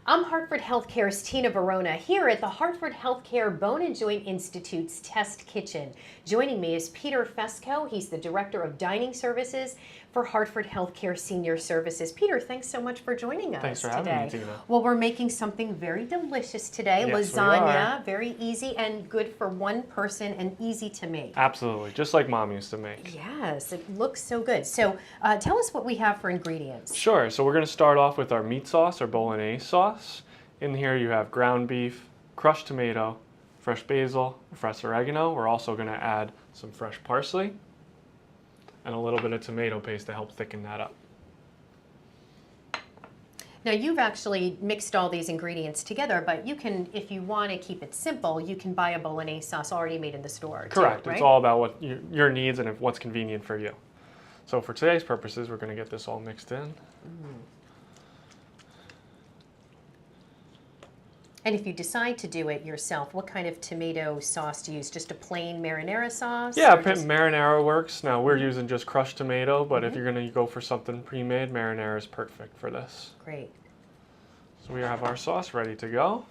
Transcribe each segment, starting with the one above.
I'm Hartford Healthcare's Tina Verona here at the Hartford Healthcare Bone and Joint Institute's Test Kitchen. Joining me is Peter Fesco. He's the Director of Dining Services for Hartford Healthcare Senior Services. Peter, thanks so much for joining us Thanks for today. having me, Tina. Well, we're making something very delicious today. Yes, Lasagna, very easy and good for one person and easy to make. Absolutely, just like Mom used to make. Yes, it looks so good. So tell us what we have for ingredients. Sure, so we're going to start off with our meat sauce, our bolognese sauce. In here you have ground beef, crushed tomato, fresh basil, fresh oregano. We're also going to add some fresh parsley and a little bit of tomato paste to help thicken that up. Now you've actually mixed all these ingredients together, but you can, if you want to keep it simple, you can buy a bolognese sauce already made in the store. Correct, too, right? It's all about what your needs and what's convenient for you. So for today's purposes, we're going to get this all mixed in. And if you decide to do it yourself, what kind of tomato sauce do you use? Just a plain marinara sauce? Yeah, marinara works. Now we're using just crushed tomato, but if you're going to go for something pre-made, marinara is perfect for this. Great. So we have our sauce ready to go.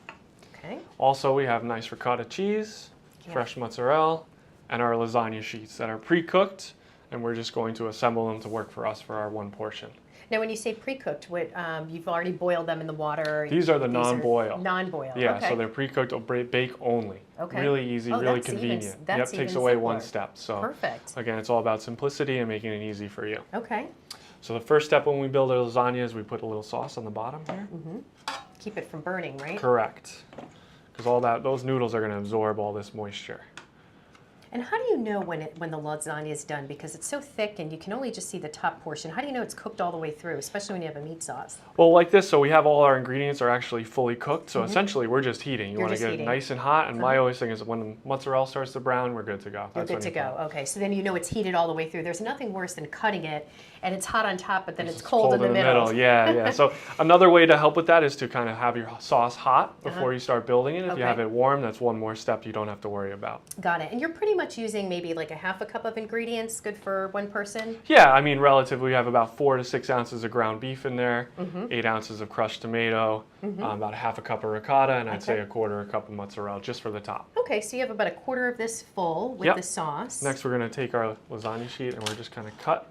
Okay. Also, we have nice ricotta cheese, fresh mozzarella, and our lasagna sheets that are pre-cooked, and we're just going to assemble them to work for us for our one portion. Now, when you say pre-cooked, you've already boiled them in the water? These are the non-boil. Non-boil, Yeah, okay. so they're pre-cooked, bake only. Okay. Really easy, really convenient. Yep, takes away one step. So perfect. Again, it's all about simplicity and making it easy for you. Okay. So the first step when we build our lasagna is we put a little sauce on the bottom here. Keep it from burning, right? Correct. Because those noodles are going to absorb all this moisture. And how do you know when the lasagna is done? Because it's so thick and you can only just see the top portion. How do you know it's cooked all the way through, especially when you have a meat sauce? Well, like this, so we have all our ingredients are actually fully cooked. So essentially, we're just heating. You want to get it nice and hot. And my always thing is when the mozzarella starts to brown, we're good to go. You're good to go. Okay, so then you know it's heated all the way through. There's nothing worse than cutting it and it's hot on top, but then it's cold in the middle. Yeah. So another way to help with that is to kind of have your sauce hot before you start building it. If you have it warm, that's one more step you don't have to worry about. Got it. And you're pretty much using maybe like a half a cup of ingredients, good for one person? Yeah, I mean, relatively, we have about 4 to 6 ounces of ground beef in there, 8 ounces of crushed tomato, about a half a cup of ricotta, and I'd say a quarter a cup of mozzarella just for the top. Okay, so you have about a quarter of this full with the sauce. Next, we're going to take our lasagna sheet and we're just kind of cut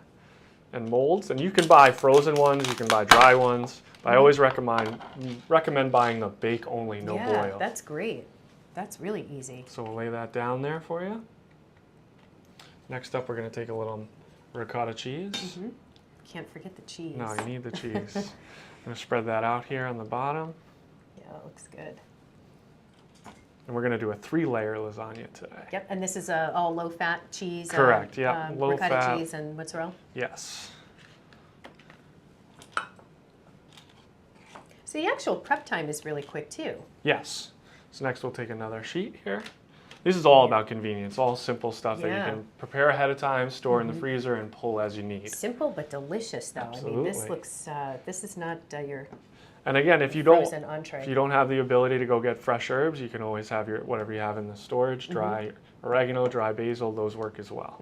and molds. And you can buy frozen ones, you can buy dry ones, but I always recommend buying the bake only, no boil. Yeah, that's great. That's really easy. So we'll lay that down there for you. Next up, we're going to take a little ricotta cheese. Can't forget the cheese. No, you need the cheese. I'm going to spread that out here on the bottom. Yeah, it looks good. And we're going to do a 3-layer lasagna today. Yep, and this is all low-fat cheese. Correct, yeah, ricotta low-fat cheese and mozzarella? Yes. So the actual prep time is really quick, too. Yes. So next we'll take another sheet here. This is all about convenience, all simple stuff that you can prepare ahead of time, store in the freezer, and pull as you need. Simple but delicious, though. Absolutely. I mean, this looks, this is not your And again, if you frozen entree. If you don't have the ability to go get fresh herbs, you can always have whatever you have in the storage, dry oregano, dry basil, those work as well.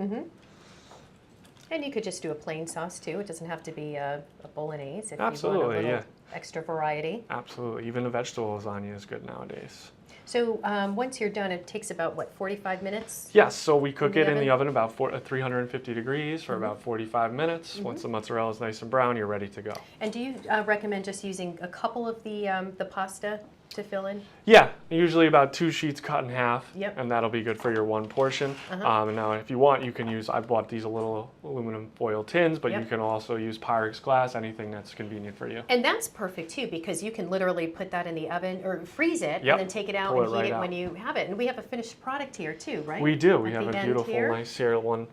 And you could just do a plain sauce, too. It doesn't have to be a bolognese if Absolutely, you want a little extra variety. Absolutely. Even a vegetable lasagna is good nowadays. So once you're done, it takes about, what, 45 minutes? Yes, so we cook it in the oven about 350 degrees for about 45 minutes. Once the mozzarella is nice and brown, you're ready to go. And do you recommend just using a couple of the pasta to fill in? Yeah, usually about 2 sheets cut in half, Yep. and that'll be good for your one portion. And now if you want, you can use, I bought these little aluminum foil tins, but you can also use Pyrex glass, anything that's convenient for you. And that's perfect too, because you can literally put that in the oven or freeze it and then take it out and heat it when you have it. And we have a finished product here too, right? We do. We have a beautiful, nice here one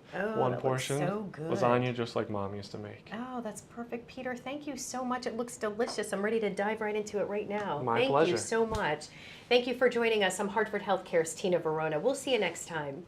portion so good. lasagna, just like Mom used to make. Oh, that's perfect, Peter. Thank you so much. It looks delicious. I'm ready to dive right into it right now. My pleasure. Thank you so much. Thank you for joining us. I'm Hartford Healthcare's Tina Verona. We'll see you next time.